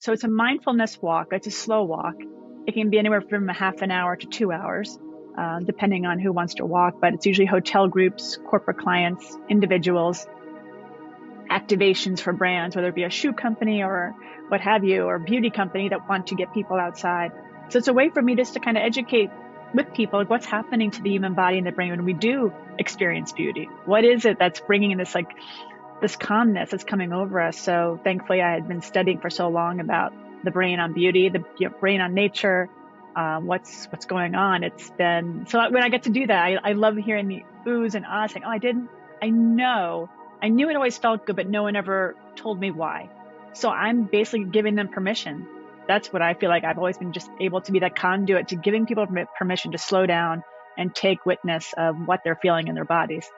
So it's a mindfulness walk. It's a slow walk. It can be anywhere from a half an hour to 2 hours, depending on who wants to walk. But it's usually hotel groups, corporate clients, individuals, activations for brands, whether it be a shoe company or what have you, or beauty company that want to get people outside. So it's a way for me just to kind of educate with people like what's happening to the human body and the brain when we do experience beauty. What is it that's bringing in this calmness that's coming over us? So thankfully, I had been studying for so long about the brain on beauty, the brain on nature, what's going on. It's been so when I get to do that, I love hearing the oohs and ahs, saying, "Oh, I knew it always felt good, but no one ever told me why." So I'm basically giving them permission. That's what I feel like I've always been, just able to be that conduit to giving people permission to slow down and take witness of what they're feeling in their bodies.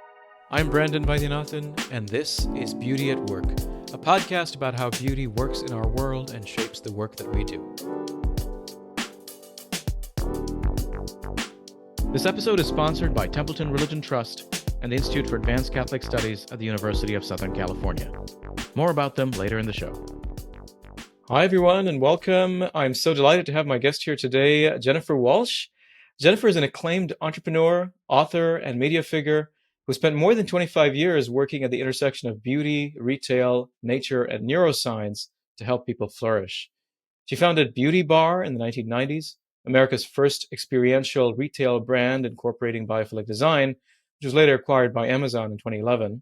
I'm Brandon Vaidyanathan, and this is Beauty at Work, a podcast about how beauty works in our world and shapes the work that we do. This episode is sponsored by Templeton Religion Trust and the Institute for Advanced Catholic Studies at the University of Southern California. More about them later in the show. Hi, everyone, and welcome. I'm so delighted to have my guest here today, Jennifer Walsh. Jennifer is an acclaimed entrepreneur, author, and media figure who spent more than 25 years working at the intersection of beauty, retail, nature, and neuroscience to help people flourish. She founded Beauty Bar in the 1990s, America's first experiential retail brand incorporating biophilic design, which was later acquired by Amazon in 2011.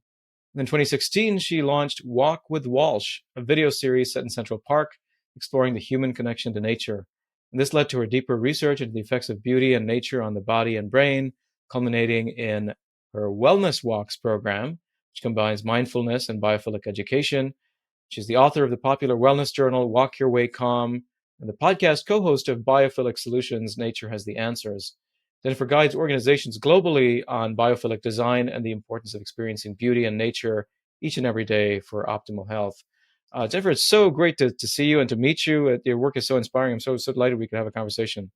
In 2016, she launched Walk with Walsh, a video series set in Central Park, exploring the human connection to nature. And this led to her deeper research into the effects of beauty and nature on the body and brain, culminating in her Wellness Walks program, which combines mindfulness and biophilic education. She's the author of the popular wellness journal, Walk Your Way Calm, and the podcast co-host of Biophilic Solutions, Nature Has the Answers. Jennifer guides organizations globally on biophilic design and the importance of experiencing beauty and nature each and every day for optimal health. Jennifer, it's so great to see you and to meet you. Your work is so inspiring. I'm so delighted we could have a conversation.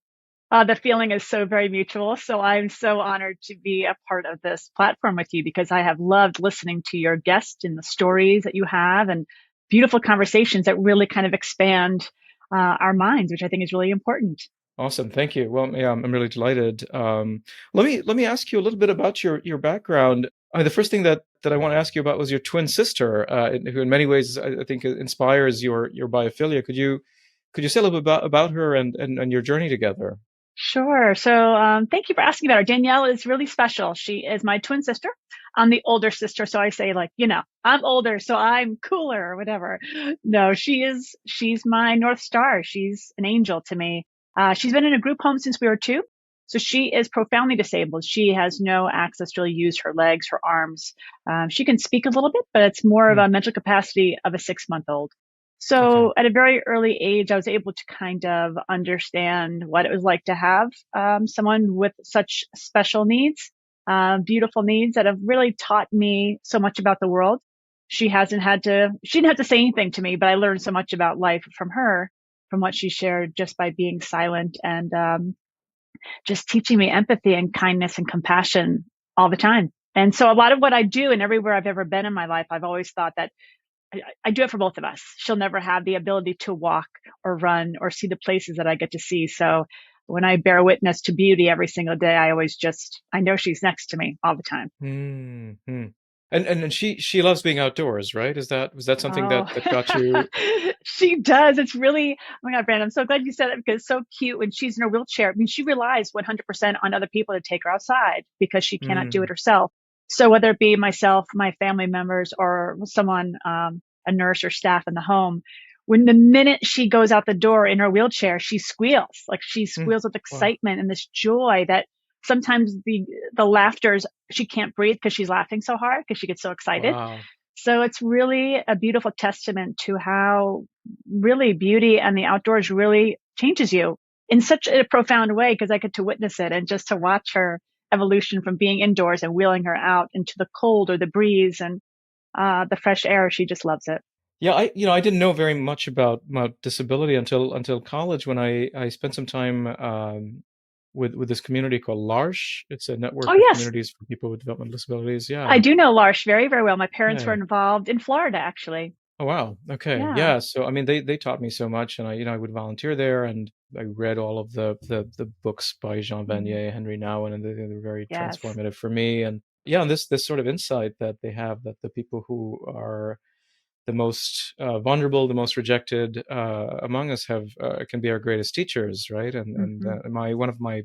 The feeling is so very mutual. So I'm so honored to be a part of this platform with you, because I have loved listening to your guests and the stories that you have, and beautiful conversations that really kind of expand our minds, which I think is really important. Awesome, thank you. Well, yeah, I'm really delighted. Let me ask you a little bit about your background. The first thing that I want to ask you about was your twin sister, who in many ways I think inspires your biophilia. Could you say a little bit about her and your journey together? Sure. So thank you for asking about her. Danielle is really special. She is my twin sister. I'm the older sister. So I say, like, I'm older, so I'm cooler or whatever. No, she's my North Star. She's an angel to me. She's been in a group home since we were 2. So she is profoundly disabled. She has no access to really use her legs, her arms. She can speak a little bit, but it's more of a mental capacity of a 6-month-old. So Okay. at a very early age, I was able to kind of understand what it was like to have someone with such special needs, beautiful needs that have really taught me so much about the world. She didn't have to say anything to me, but I learned so much about life from her, from what she shared just by being silent and just teaching me empathy and kindness and compassion all the time. And so a lot of what I do and everywhere I've ever been in my life, I've always thought that I do it for both of us. She'll never have the ability to walk or run or see the places that I get to see. So when I bear witness to beauty every single day, I know she's next to me all the time. Mm-hmm. And she loves being outdoors, right? Was that something Oh, that got you? she does. It's really, oh my God, Brandon, I'm so glad you said it, because it's so cute when she's in her wheelchair. I mean, she relies 100% on other people to take her outside because she cannot do it Mm, herself. So whether it be myself, my family members, or someone, a nurse or staff in the home, when the minute she goes out the door in her wheelchair, she squeals. Like, she mm, squeals with wow. excitement and this joy that sometimes the laughter is, she can't breathe because she's laughing so hard because she gets so excited. Wow. So it's really a beautiful testament to how really beauty and the outdoors really changes you in such a profound way, because I get to witness it and just to watch her evolution from being indoors and wheeling her out into the cold or the breeze and the fresh air. She just loves it. Yeah, I didn't know very much about disability until college when I spent some time with this community called L'arche. It's a Oh, network of yes. communities for people with developmental disabilities. I Yeah. do know L'arche very, very well. My parents were Yeah. involved in Florida, actually. Oh wow. Okay. Yeah. Yeah. So I mean, they taught me so much, and I would volunteer there, and I read all of the books by Jean Mm, Vanier, Henry Nouwen, and they're very yes. transformative for me. And yeah, and this sort of insight that they have, that the people who are the most vulnerable, the most rejected among us have can be our greatest teachers, right? Hmm. My one of my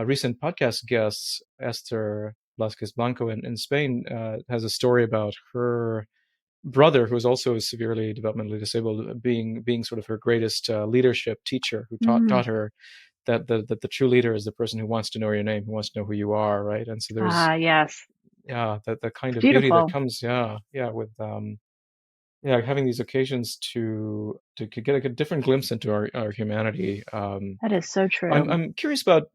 recent podcast guests, Esther Blasquez Blanco in Spain, has a story about her brother, who is also severely developmentally disabled, being sort of her greatest leadership teacher, who Mm. taught her that the true leader is the person who wants to know your name, who wants to know who you are, right? And so there's Ah, yes. yeah, that the kind It's of beauty that beautiful. comes, yeah, with yeah, having these occasions to get a different glimpse into our humanity. That is so true. I'm curious about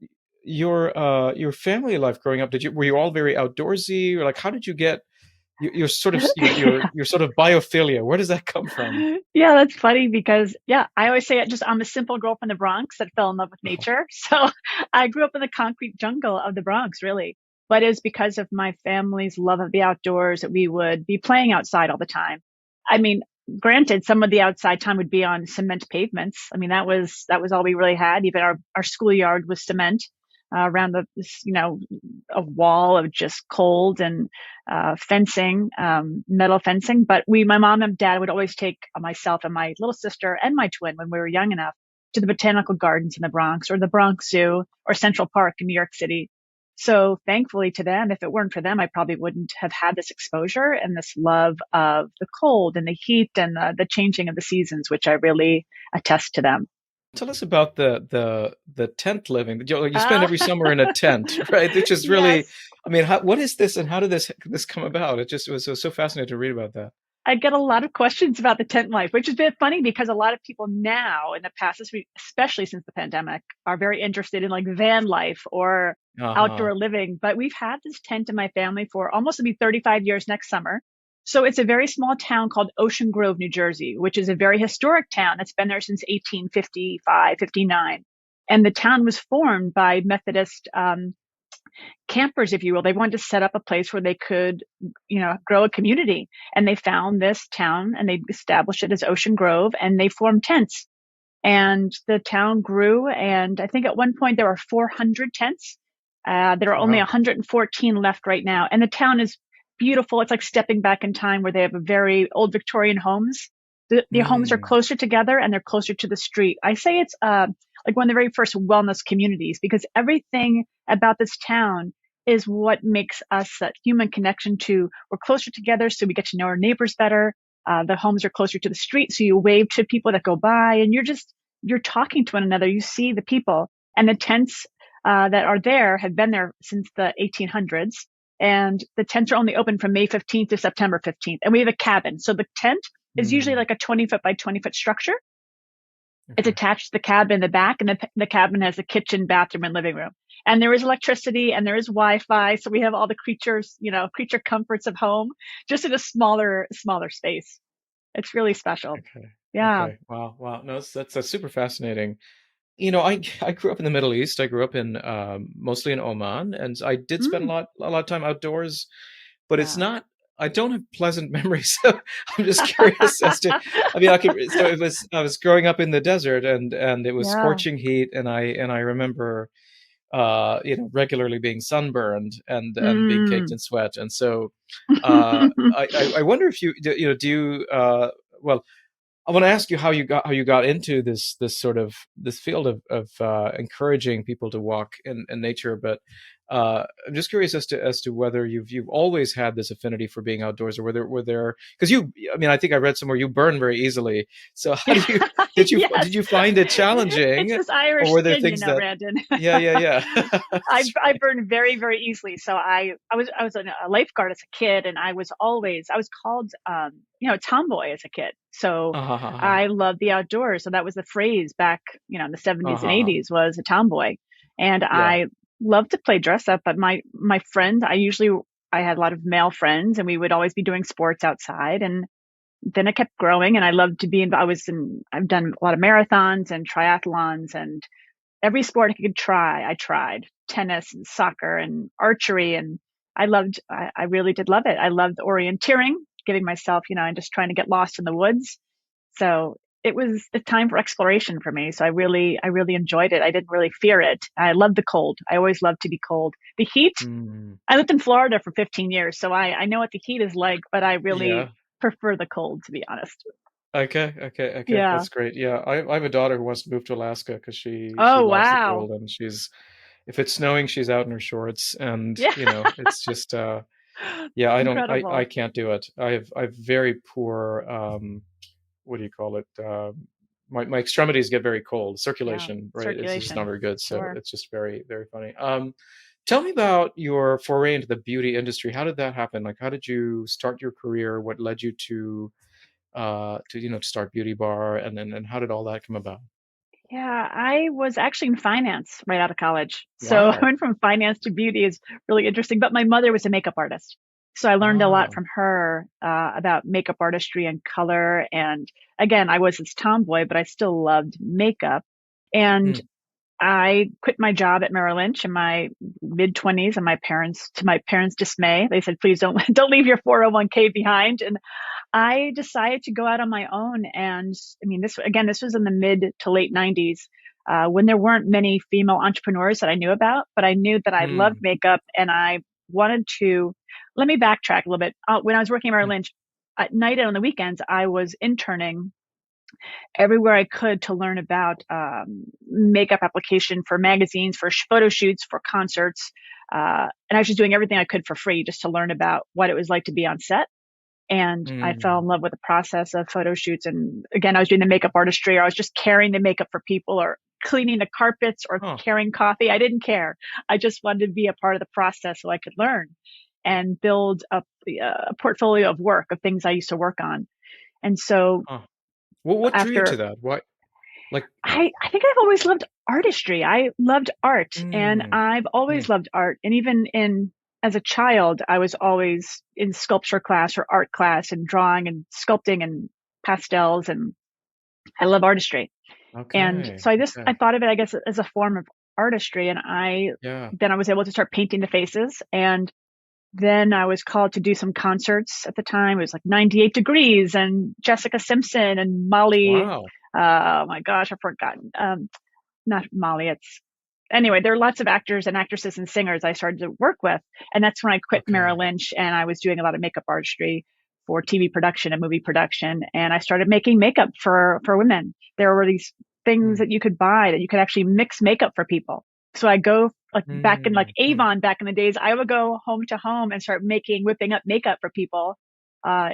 your family life growing up. Were you all very outdoorsy, or like how did you get your sort of your sort of biophilia? Where does that come from? Yeah, that's funny because, yeah, I always say it just, I'm a simple girl from the Bronx that fell in love with Oh, nature. So I grew up in the concrete jungle of the Bronx, really. But it was because of my family's love of the outdoors that we would be playing outside all the time. I mean, granted, some of the outside time would be on cement pavements. I mean, that was all we really had. Even our schoolyard was cement around a wall of just cold and fencing, metal fencing. But my mom and dad would always take myself and my little sister and my twin when we were young enough to the botanical gardens in the Bronx or the Bronx Zoo or Central Park in New York City. So thankfully to them, if it weren't for them, I probably wouldn't have had this exposure and this love of the cold and the heat and the changing of the seasons, which I really attest to them. tell us about the tent living. You spend Uh, every summer in a tent, right? Which is really, yes. I mean, what is this, and how did this come about? It was so fascinating to read about that. I get a lot of questions about the tent life, which is a bit funny because a lot of people now in the past, especially since the pandemic, are very interested in like van life or Uh-huh. outdoor living. But we've had this tent in my family for almost to be 35 years next summer. So it's a very small town called Ocean Grove, New Jersey, which is a very historic town that's been there since 1855, 59. And the town was formed by Methodist campers, if you will. They wanted to set up a place where they could, grow a community. And they found this town and they established it as Ocean Grove and they formed tents. And the town grew. And I think at one point there were 400 tents. There are only Wow. 114 left right now. And the town is beautiful. It's like stepping back in time where they have a very old Victorian homes. The homes are Mm. closer together and they're closer to the street. I say it's like one of the very first wellness communities because everything about this town is what makes us that human connection to we're closer together. So we get to know our neighbors better. The homes are closer to the street. So you wave to people that go by and you're talking to one another. You see the people and the tents that are there have been there since the 1800s. And the tents are only open from May 15th to September 15th. And we have a cabin. So the tent is usually Mm. like a 20-foot by 20-foot structure. It's Okay. attached to the cabin in the back, and the cabin has a kitchen, bathroom, and living room. And there is electricity and there is Wi-Fi. So we have all the creature comforts of home, just in a smaller space. It's really special. Okay. Yeah. Okay. Wow. Wow. No, that's super fascinating. I grew up in the Middle East. I grew up in mostly in Oman, and I did spend Mm, a lot of time outdoors. But it's yeah. not. I don't have pleasant memories. So I'm just curious as to. I mean, I could. So it was. I was growing up in the desert, and it was Yeah. scorching heat, and I remember regularly being sunburned and being caked Mm. in sweat. And so I wonder if do you well, I want to ask you how you got into this sort of this field of encouraging people to walk in nature, but I'm just curious as to whether you've always had this affinity for being outdoors, or were there because I mean, I think I read somewhere you burn very easily. So how do you Yes. did you find it It's challenging, this or Irish were there skin, things that Brandon. yeah. I burn very, very easily. So I was a lifeguard as a kid and I was called, tomboy as a kid. So Uh huh. I loved the outdoors. So that was the phrase back, in the Uh 70s and huh. 80s was a tomboy. And Yeah. I loved to play dress up, but my friends, I had a lot of male friends and we would always be doing sports outside. And then it kept growing and I loved to be involved. I've done a lot of marathons and triathlons and every sport I could try, I tried tennis and soccer and archery. And I really did love it. I loved orienteering. giving myself, and just trying to get lost in the woods. So it was a time for exploration for me. So I really enjoyed it. I didn't really fear it. I loved the cold. I always loved to be cold. The heat, Mm. I lived in Florida for 15 years, so I know what the heat is like, but I really Yeah. prefer the cold, to be honest. Okay. Yeah. That's great. Yeah, I have a daughter who wants to move to Alaska because she Oh, loves the wow. cold, and she's if it's snowing, she's out in her shorts, and Yeah. it's just yeah, I Incredible. can't do it. I have very poor what do you call it? My extremities get very cold. Yeah. Circulation, right? It's just not Circulation. very good. So Sure. it's just very, very funny. Tell me about your foray into the beauty industry. How did that happen? Like, how did you start your career? What led you to start Beauty Bar, and then and how did all that come about? Yeah, I was actually in finance right out of college. So I Wow. went from finance to beauty is really interesting. But my mother was a makeup artist. So I learned a lot Ah. from her about makeup artistry and color. And again, I was this tomboy, but I still loved makeup. And Mm, I quit my job at Merrill Lynch in my mid 20s, and to my parents' dismay, they said, please don't, don't leave your 401k behind. And I decided to go out on my own. And I mean, this was in the mid to late 90s, when there weren't many female entrepreneurs that I knew about, but I knew that I loved mm, makeup and I wanted to, let me backtrack a little bit. When I was working at Merrill mm, Lynch at night and on the weekends, I was interning everywhere I could to learn about makeup application for magazines, for photo shoots, for concerts. And I was just doing everything I could for free just to learn about what it was like to be on set. And I fell mm. in love with the process of photo shoots. And again, I was doing the makeup artistry, or I was just carrying the makeup for people, or cleaning the carpets, or Huh. carrying coffee. I didn't care. I just wanted to be a part of the process so I could learn and build up a portfolio of work of things I used to work on. And so Huh. What drew you to after that? What like I think I've always loved artistry. I loved art, and mm, I've always mm, loved art. And even as a child, I was always in sculpture class or art class and drawing and sculpting and pastels. And I love artistry. And okay. so I Okay. thought of it, I guess, as a form of artistry. And Yeah. then I was able to start painting the faces. And then I was called to do some concerts at the time. It was like 98 Degrees and Jessica Simpson and Molly. Wow. Oh my gosh, I've forgotten. Not Molly. Anyway, there are lots of actors and actresses and singers I started to work with. And that's when I quit Okay. Merrill Lynch and I was doing a lot of makeup artistry for TV production and movie production. And I started making makeup for women. There were these things Mm, that you could buy that you could actually mix makeup for people. So I go like back in like mm, mm. Avon back in the days, I would go home to home and start whipping up makeup for people,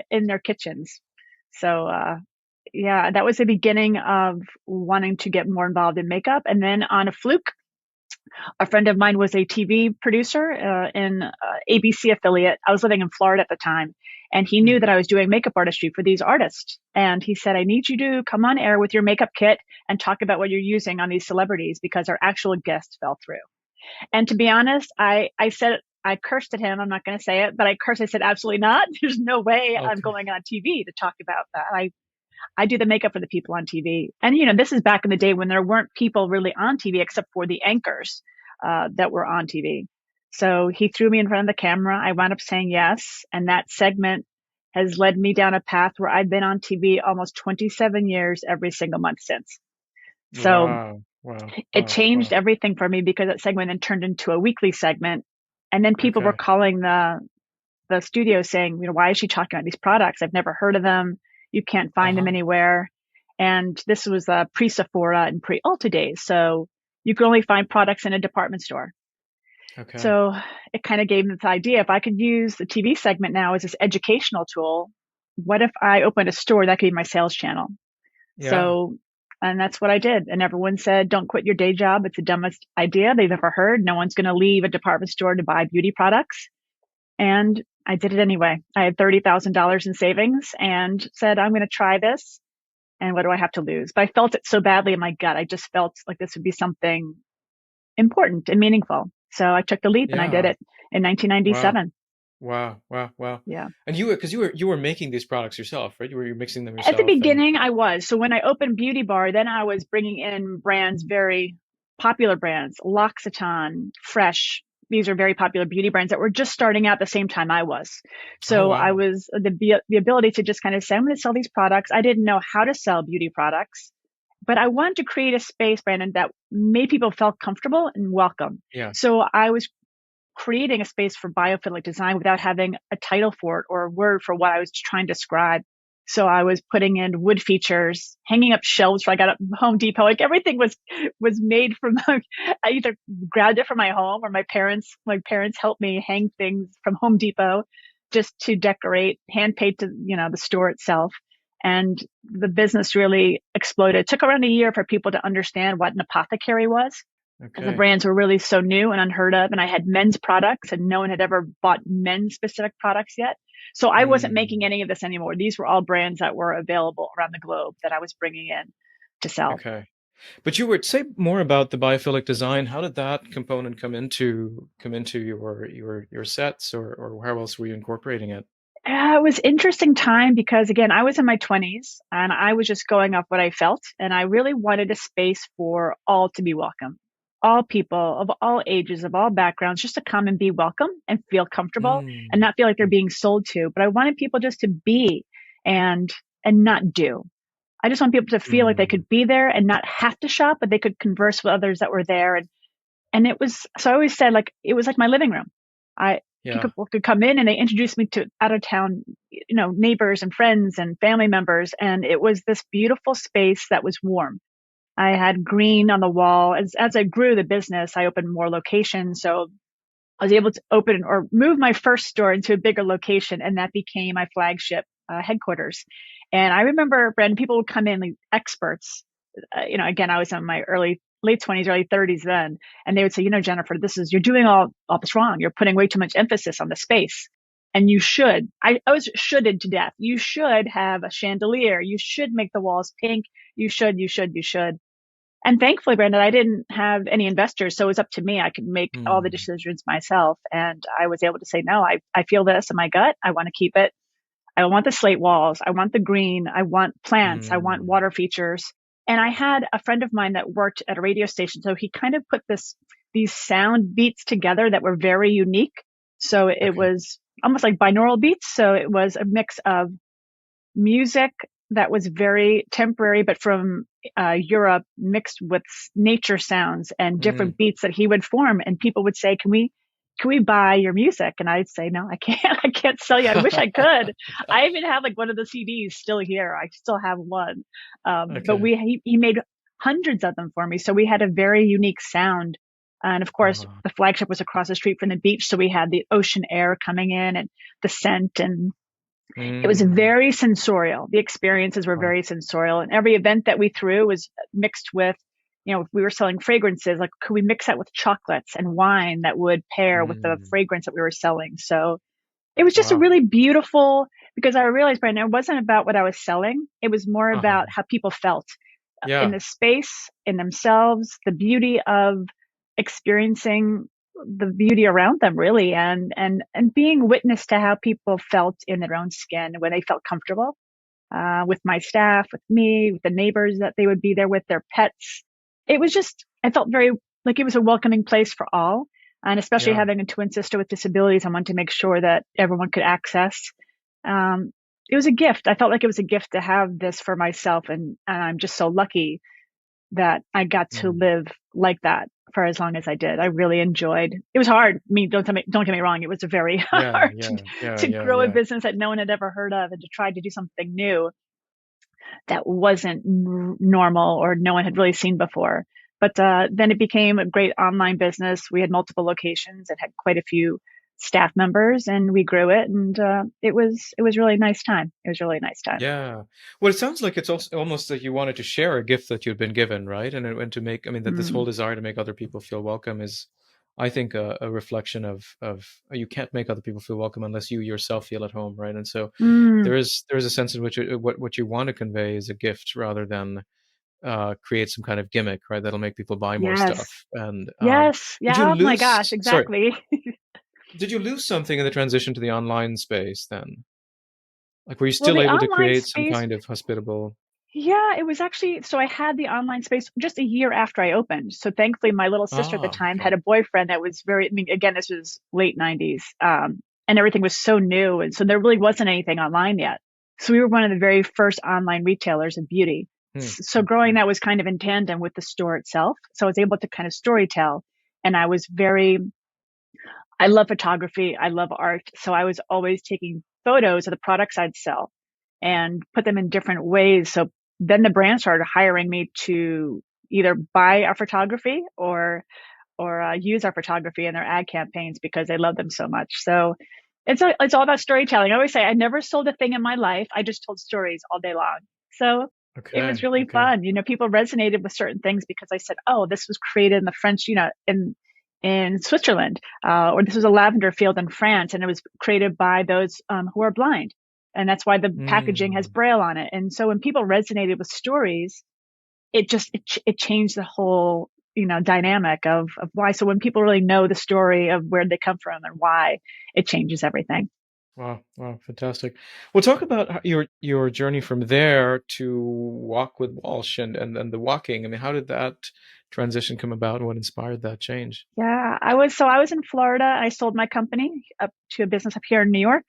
in their kitchens. So, yeah, that was the beginning of wanting to get more involved in makeup. And then on a fluke, a friend of mine was a TV producer in ABC affiliate. I was living in Florida at the time, and he knew Mm. that I was doing makeup artistry for these artists. And he said, I need you to come on air with your makeup kit and talk about what you're using on these celebrities because our actual guests fell through. And to be honest, I said, I cursed at him. I'm not going to say it, but I cursed. I said, absolutely not. There's no way I'm Okay. going on TV to talk about that. I do the makeup for the people on TV. And, this is back in the day when there weren't people really on TV except for the anchors that were on TV. So he threw me in front of the camera. I wound up saying yes. And that segment has led me down a path where I've been on TV almost 27 years every single month since. So Wow. Wow. it Wow. changed Wow. everything for me because that segment then turned into a weekly segment. And then people were Okay. calling the studio saying, why is she talking about these products? I've never heard of them. You can't find them Uh-huh. anywhere. And this was pre Sephora and pre Ulta days. So you could only find products in a department store. Okay. So it kind of gave me this idea. If I could use the TV segment now as this educational tool, what if I opened a store that could be my sales channel? Yeah. So, and that's what I did. And everyone said, don't quit your day job. It's the dumbest idea they've ever heard. No one's going to leave a department store to buy beauty products. And I did it anyway. I had $30,000 in savings and said, I'm going to try this. And what do I have to lose? But I felt it so badly in my gut. I just felt like this would be something important and meaningful. So I took the leap and I did Yeah. it in Wow. 1997. Wow. Wow. Wow. Yeah. And you were making these products yourself, right? You were mixing them At the yourself and beginning, I was. So when I opened Beauty Bar, then I was bringing in brands, very popular brands, L'Occitane, Fresh, these are very popular beauty brands that were just starting out the same time I was. Oh, So I wow. was the ability to just kind of say, I'm going to sell these products. I didn't know how to sell beauty products, but I wanted to create a space, Brandon, that made people feel comfortable and welcome. Yeah. So I was creating a space for biophilic design without having a title for it or a word for what I was trying to describe. So I was putting in wood features, hanging up shelves. So I got up Home Depot. Like everything was made from. I either grabbed it from my home or my parents helped me hang things from Home Depot, just to decorate, hand paint to the store itself. And the business really exploded. It took around a year for people to understand what an apothecary was, because the Okay. brands were really so new and unheard of. And I had men's products and no one had ever bought men's specific products yet. So I wasn't making Mm. any of this anymore. These were all brands that were available around the globe that I was bringing in to sell. Okay. But you were say more about the biophilic design. How did that component come into your sets, or how else were you incorporating it? It was interesting time because again, I was in my 20s and I was just going off what I felt. And I really wanted a space for all to be welcome. All people of all ages, of all backgrounds, just to come and be welcome and feel comfortable and Mm. not feel like they're being sold to. But I wanted people just to be and not do. I just want people to feel like they Mm. could be there and not have to shop, but they could converse with others that were there. And it was, so I always said, like, it was like my living room. I Yeah. People could come in and they introduced me to out of town, neighbors and friends and family members. And it was this beautiful space that was warm. I had green on the wall. As I grew the business, I opened more locations. So I was able to open or move my first store into a bigger location, and that became my flagship headquarters. And I remember, Brandon, people would come in, like experts. Again, I was in my late 20s, early 30s then, and they would say, Jennifer, you're doing all this wrong. You're putting way too much emphasis on the space. And you should. I was shoulded to death. You should have a chandelier. You should make the walls pink. You should. And thankfully, Brandon, I didn't have any investors, so it was up to me. I could make all the Mm. decisions myself. And I was able to say, no, I feel this in my gut. I want to keep it. I want the slate walls. I want the green. I want plants. I want Mm. water features. And I had a friend of mine that worked at a radio station. So he kind of put these sound beats together that were very unique. So it Okay. was almost like binaural beats. So it was a mix of music that was very temporary, but from Europe, mixed with nature sounds and Mm. different beats that he would form. And people would say, can we buy your music? And I'd say, no, I can't. I can't sell you. I wish I could. I even have like one of the CDs still here. I still have one. But Okay. he made hundreds of them for me. So we had a very unique sound. And of course, Uh-huh. the flagship was across the street from the beach. So we had the ocean air coming in and the scent, and it was Mm. very sensorial. The experiences were Wow. very sensorial, and every event that we threw was mixed with, if we were selling fragrances, like could we mix that with chocolates and wine that would pair with the Mm. fragrance that we were selling? So it was just a Wow. really beautiful, because I realized, Brandon, it wasn't about what I was selling. It was more Uh-huh. about how people felt in Yeah. the space, in themselves, the beauty of experiencing the beauty around them, really, and being witness to how people felt in their own skin when they felt comfortable with my staff, with me, with the neighbors that they would be there with, their pets. It was just, I felt very like it was a welcoming place for all. And especially Yeah. having a twin sister with disabilities, I wanted to make sure that everyone could access. Um, it was a gift. I felt like it was a gift to have this for myself. And I'm just so lucky that I got to Mm. live like that for as long as I did. I really enjoyed. It was hard. I mean, don't get me wrong. It was very Yeah. hard Yeah. Yeah. to Yeah. grow a Yeah. business that no one had ever heard of and to try to do something new that wasn't normal or no one had really seen before. But then it became a great online business. We had multiple locations and had quite a few staff members, and we grew it. And it was really a nice time. It was really a nice time. Yeah. Well, it sounds like it's also almost like you wanted to share a gift that you'd been given, right? And to make, I mean, that this whole Mm. desire to make other people feel welcome is, I think, a reflection of you can't make other people feel welcome unless you yourself feel at home, right? And so Mm. there is a sense in which what you want to convey is a gift rather than create some kind of gimmick, right? That'll make people buy more Yes. stuff. And Yes. did you Yeah. Oh my gosh. sorry, Exactly. did you lose something in the transition to the online space then? Like, were you Well, still the able to online create some space, kind of hospitable? Yeah, it was actually, so I had the online space just a year after I opened. So thankfully, my little sister at the Ah, time okay. had a boyfriend that was very, I mean, again, this was late 90s, and everything was so new. And so there really wasn't anything online yet. So we were one of the very first online retailers of beauty. Hmm. So growing that was kind of in tandem with the store itself. So I was able to kind of story tell. And I love photography. I love art. So I was always taking photos of the products I'd sell and put them in different ways. So then the brand started hiring me to either buy our photography or use our photography in their ad campaigns because they love them so much. So it's all about storytelling. I always say I never sold a thing in my life. I just told stories all day long. So it was Okay. really Okay. fun. People resonated with certain things because I said, "Oh, this was created in the French, in Switzerland, or this was a lavender field in France, and it was created by those who are blind, and that's why the packaging has Mm. Braille on it." And so when people resonated with stories, it changed the whole dynamic of why. So when people really know the story of where they come from and why, it changes everything. Wow. Wow. Fantastic. Well, talk about your journey from there to walk with Walsh and the walking. I mean, how did that transition come about and what inspired that change? Yeah, I was in Florida. I sold my company up to a business up here in New York.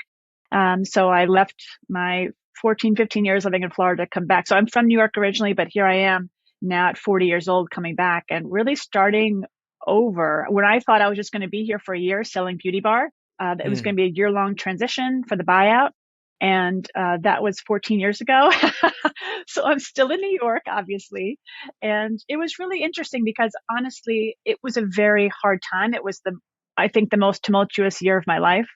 So I left my 14, 15 years living in Florida to come back. So I'm from New York originally, but here I am now at 40 years old coming back and really starting over. When I thought I was just going to be here for a year selling Beauty Bar, it was Mm. going to be a year-long transition for the buyout. And that was 14 years ago. So I'm still in New York, obviously. And it was really interesting because honestly, it was a very hard time. It was I think, the most tumultuous year of my life,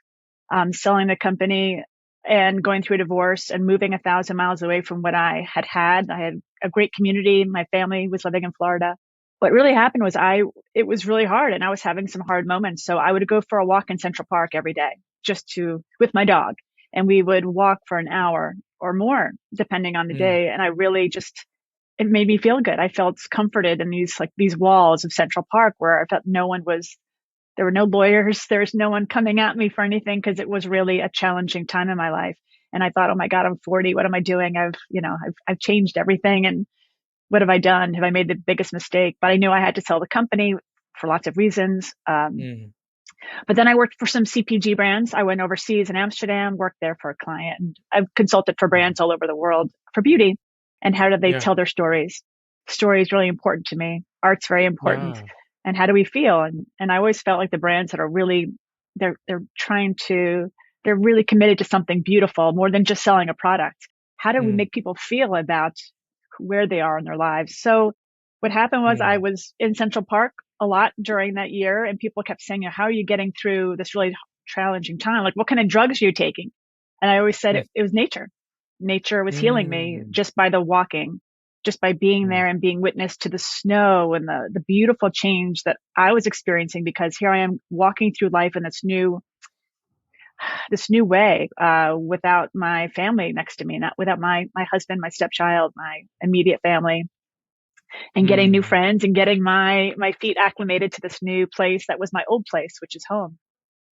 selling the company and going through a divorce and moving 1,000 miles away from what I had had. I had a great community. My family was living in Florida. What really happened was it was really hard and I was having some hard moments. So I would go for a walk in Central Park every day with my dog, and we would walk for an hour or more depending on the Mm. day. And I really it made me feel good. I felt comforted in these walls of Central Park where I felt there were no lawyers. There's no one coming at me for anything because it was really a challenging time in my life. And I thought, oh my God, I'm 40. What am I doing? I've changed everything. And what have I done? Have I made the biggest mistake? But I knew I had to sell the company for lots of reasons. Mm. But then I worked for some CPG brands. I went overseas in Amsterdam, worked there for a client, and I've consulted for Wow. brands all over the world for beauty and how do they Yeah. tell their stories. Story is really important to me. Art's very important. Yeah. And how do we feel? And I always felt like the brands that are really, they're trying to, they're really committed to something beautiful more than just selling a product. How do we Mm. make people feel about where they are in their lives? So what happened was I Mm. was in Central Park a lot during that year, and people kept saying, how are you getting through this really challenging time? Like, what kind of drugs are you taking? And I always said Mm. it was nature. Nature was healing me Mm. just by the walking, just by being Mm. there and being witness to the snow and the beautiful change that I was experiencing, because here I am walking through life in this new way, without my family next to me, not without my husband, my stepchild, my immediate family, and getting new Mm. friends and getting my feet acclimated to this new place that was my old place, which is home.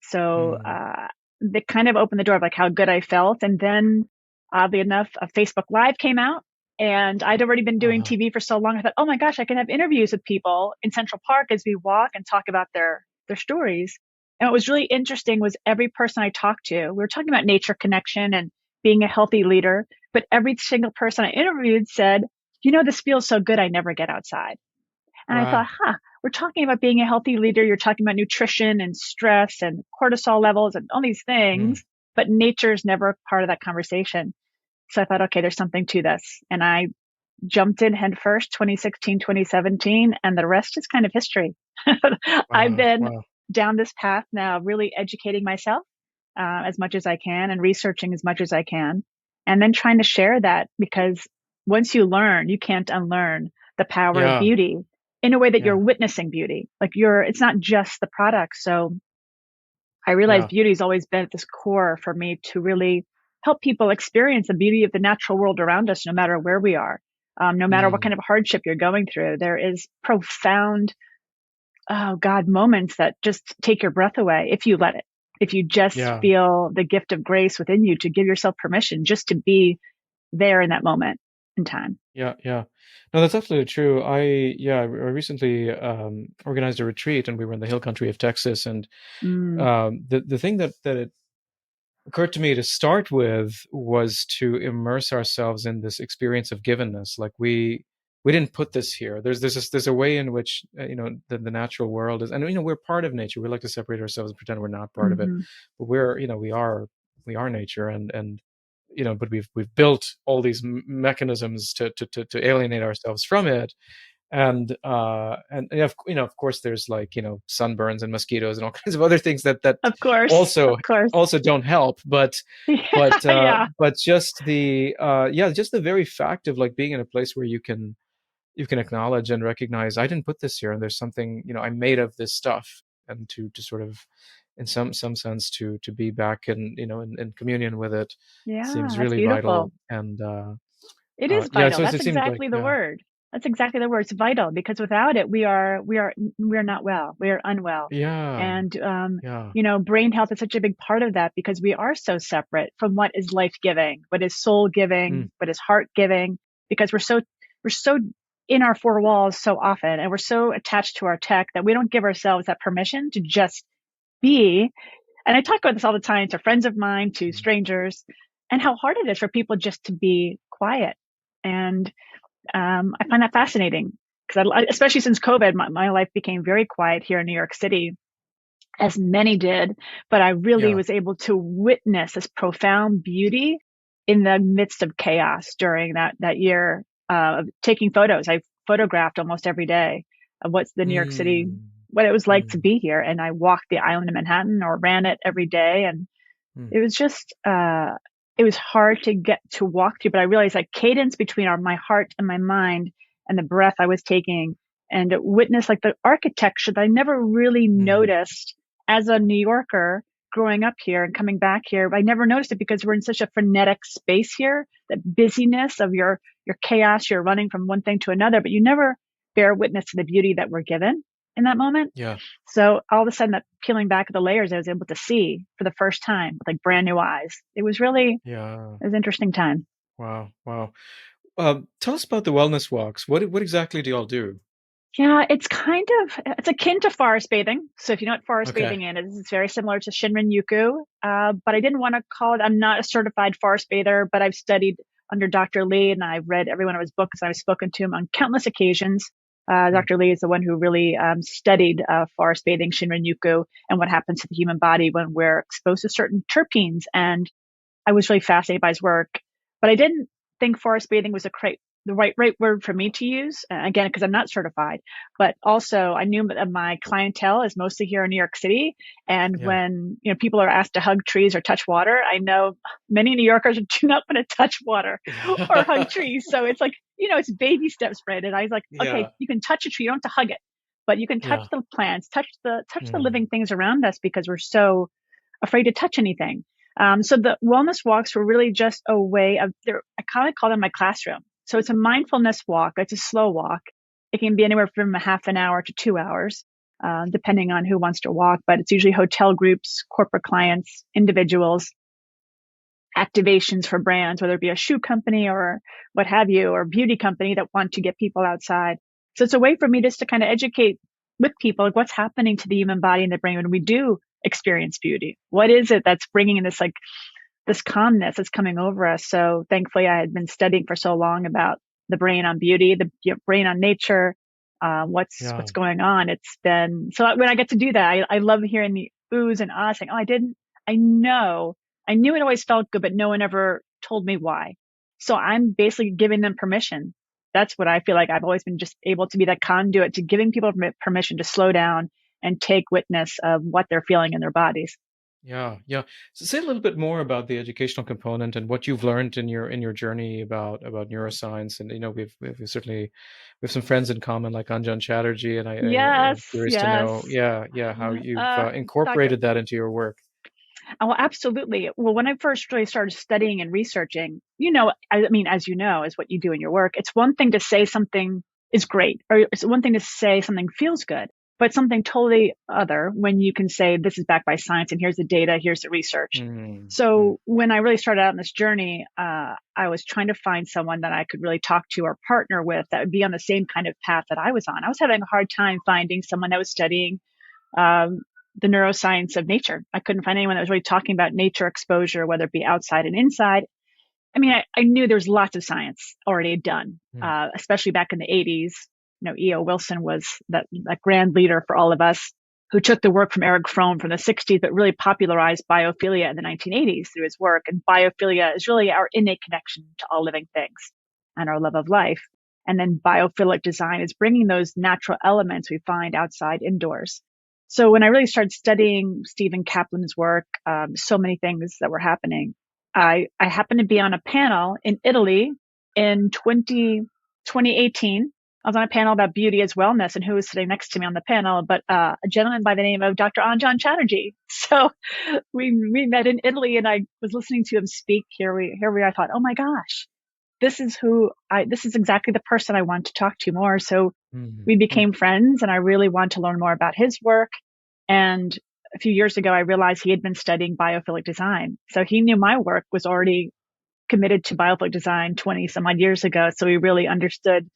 So Mm. that kind of opened the door of like how good I felt. And then, oddly enough, a Facebook Live came out, and I'd already been doing Uh-huh. TV for so long. I thought, oh my gosh, I can have interviews with people in Central Park as we walk and talk about their stories. And what was really interesting was every person I talked to, we were talking about nature connection and being a healthy leader, but every single person I interviewed said, this feels so good. I never get outside. And I thought, Wow. we're talking about being a healthy leader. You're talking about nutrition and stress and cortisol levels and all these Mm. things, but nature's never part of that conversation. So I thought, okay, there's something to this. And I jumped in head first, 2016, 2017, and the rest is kind of history. I've Wow. been Wow. down this path now, really educating myself as much as I can and researching as much as I can. And then trying to share that, because once you learn, you can't unlearn the power of Yeah. beauty in a way that you're Yeah. witnessing beauty. Like it's not just the product. So I realized Yeah. beauty has always been at this core for me to really help people experience the beauty of the natural world around us, no matter where we are, no matter what Mm. kind of hardship you're going through. There is profound, oh God, moments that just take your breath away if you let it. If you just Yeah. feel the gift of grace within you to give yourself permission just to be there in that moment. in time. Yeah, yeah. No, that's absolutely true. I recently organized a retreat, and we were in the hill country of Texas. And Mm, the thing that it occurred to me to start with was to immerse ourselves in this experience of givenness. Like we didn't put this here. There's a way in which the natural world is, and we're part of nature. We like to separate ourselves and pretend we're not part of it, hmm. but we are nature, and but we've built all these mechanisms to alienate ourselves from it. And of course there's like sunburns and mosquitoes and all kinds of other things that Of also course. don't help. But Yeah, yeah, just just the very fact of like being in a place where you can acknowledge and recognize, I didn't put this here, and there's something, I'm made of this stuff. And to sort of, in some sense, to be back in communion with it yeah. seems That's really beautiful. vital. And It is yeah, vital. so That's it seemed like, exactly the yeah. word. That's exactly the word. It's vital because without it, we are not well. We are unwell. Yeah, And, yeah. brain health is such a big part of that because we are so separate from what is life giving, what is soul Mm, giving, what is heart giving, because we're so in our four walls so often, and we're so attached to our tech that we don't give ourselves that permission to just be. And I talk about this all the time to friends of mine, to mm, strangers, and how hard it is for people just to be quiet. And I find that fascinating because, especially since COVID, my life became very quiet here in New York City, as many did. But I really yeah. was able to witness this profound beauty in the midst of chaos during that year of taking photos. I photographed almost every day of what's the New York City, Mm, what it was like to mm, be here. And I walked the island of Manhattan or ran it every day. And mm, it was just, it was hard to get to walk through, but I realized that cadence between my heart and my mind and the breath I was taking, and witness like the architecture that I never really mm. noticed as a New Yorker growing up here and coming back here. I never noticed it because we're in such a frenetic space here, that busyness of your chaos, you're running from one thing to another, but you never bear witness to the beauty that we're given in that moment. Yeah, So all of a sudden, that peeling back the layers, I was able to see for the first time with like brand new eyes. yeah. It was an interesting time. Wow, wow. Tell us about the wellness walks. What exactly do y'all do? Yeah, it's akin to forest bathing. So if you know what forest Okay. bathing is, it's very similar to Shinrin-yoku. But I didn't want to call it, I'm not a certified forest bather, but I've studied under Dr. Lee and I've read every one of his books and I've spoken to him on countless occasions. Mm, Dr. Lee is the one who really studied forest bathing, Shinrin-yoku, and what happens to the human body when we're exposed to certain terpenes. And I was really fascinated by his work, but I didn't think forest bathing was the right word for me to use. Again, because I'm not certified, but also I knew that my clientele is mostly here in New York City. And yeah. when, people are asked to hug trees or touch water, I know many New Yorkers do not want to touch water or hug trees. So it's like, it's baby steps, right? And I was like, okay, Yeah, you can touch a tree. You don't have to hug it, but you can touch yeah. the plants, touch the Mm, living things around us because we're so afraid to touch anything. So the wellness walks were really just a way of I kind of call them my classroom. So it's a mindfulness walk. It's a slow walk. It can be anywhere from a half an hour to 2 hours, depending on who wants to walk. But it's usually hotel groups, corporate clients, individuals, activations for brands, whether it be a shoe company or what have you, or beauty company that want to get people outside. So it's a way for me just to kind of educate with people like what's happening to the human body and the brain when we do experience beauty. What is it that's bringing in this calmness that's coming over us? So thankfully, I had been studying for so long about the brain on beauty, the brain on nature, yeah, what's going on. It's been so when I get to do that, I love hearing the oohs and ahs saying, "Oh, I didn't, I know, I knew it always felt good, but no one ever told me why." So I'm basically giving them permission. That's what I feel like I've always been just able to be that conduit to giving people permission to slow down and take witness of what they're feeling in their bodies. yeah, yeah. So say a little bit more about the educational component and what you've learned in your journey about neuroscience. And we've certainly we have some friends in common like Anjan Chatterjee, and I'm Yes, curious to know, yes. yeah, how you've Doctor. incorporated that into your work. Oh, absolutely. Well, when I first really started studying and researching, I mean, as you know, is what you do in your work. It's one thing to say something is great, or it's one thing to say something feels good. but something totally other when you can say this is backed by science and here's the data, here's the research. Mm-hmm. So when I really started out on this journey, I was trying to find someone that I could really talk to or partner with that would be on the same kind of path that I was on. I was having a hard time finding someone that was studying um, the neuroscience of nature. I couldn't find anyone that was really talking about nature exposure, whether it be outside and inside. I mean, I knew there was lots of science already done, especially back in the 80s. E.O. Wilson was that grand leader for all of us who took the work from Eric Fromm from the 60s, but really popularized biophilia in the 1980s through his work. And biophilia is really our innate connection to all living things and our love of life. And then biophilic design is bringing those natural elements we find outside indoors. So when I really started studying Stephen Kaplan's work, so many things that were happening. I happened to be on a panel in Italy in 2018. I was on a panel about beauty as wellness, and who was sitting next to me on the panel, but a gentleman by the name of Dr. Anjan Chatterjee. So we met in Italy, and I was listening to him speak. Here we are. I thought, oh my gosh, this is exactly the person I want to talk to more. So we Mm-hmm. became friends, and I really want to learn more about his work. And a few years ago, I realized he had been studying biophilic design. So he knew my work was already committed to biophilic design 20 some odd years ago. So we really understood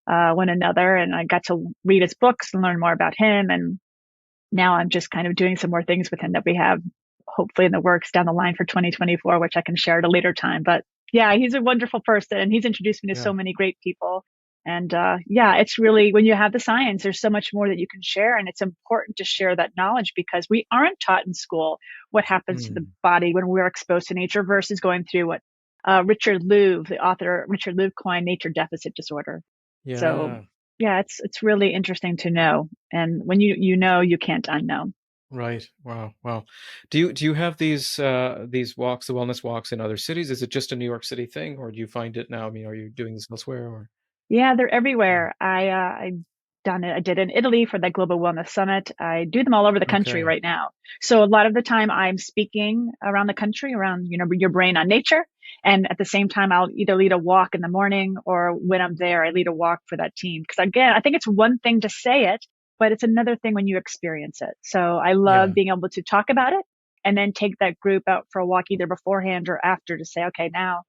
one another, and I got to read his books and learn more about him. And now I'm just kind of doing some more things with him that we have hopefully in the works down the line for 2024, which I can share at a later time. But yeah, he's a wonderful person, and he's introduced me to Yeah. so many great people. And yeah, it's really, when you have the science, there's so much more that you can share. And it's important to share that knowledge because we aren't taught in school what happens to the Mm. body when we're exposed to nature versus going through what Richard Louv, the author Richard Louv, coined nature deficit disorder. So Yeah. yeah, it's really interesting to know. And when you know, you can't unknow. Right. Wow. Wow. Do you have these walks, the wellness walks in other cities? Is it just a New York City thing, or do you find it now? I mean, are you doing this elsewhere or? Yeah, they're Yeah. everywhere. I done it. I did in Italy for the Global Wellness Summit. I do them all over the country Okay. right now. So a lot of the time I'm speaking around the country, around, your brain on nature. And at the same time, I'll either lead a walk in the morning or when I'm there, I lead a walk for that team. Because again, I think it's one thing to say it, but it's another thing when you experience it. So I love Yeah. being able to talk about it and then take that group out for a walk either beforehand or after to say, okay, now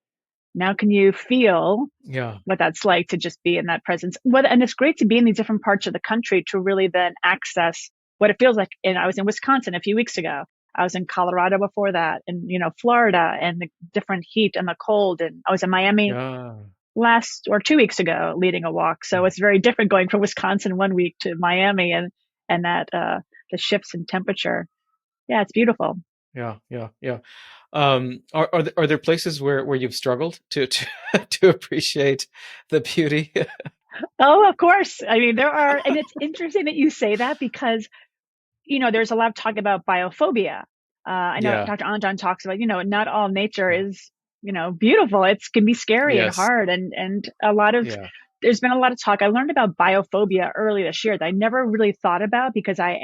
can you feel Yeah. what that's like to just be in that presence? And it's great to be in these different parts of the country to really then access what it feels like. And I was in Wisconsin a few weeks ago. I was in Colorado before that, and Florida, and the different heat and the cold. And I was in Miami Yeah. last or 2 weeks ago leading a walk. So Yeah. it's very different going from Wisconsin one week to Miami, and that the shifts in temperature. Yeah, it's beautiful. Yeah. Yeah. Yeah. Are there places where you've struggled to to appreciate the beauty? Oh, of course. I mean, there are, and it's interesting that you say that because there's a lot of talk about biophobia. I know Yeah. Dr. Anjan talks about, not all nature Yeah. is, beautiful. It can be scary and Yes. hard. And Yeah. there's been a lot of talk. I learned about biophobia early this year that I never really thought about because I've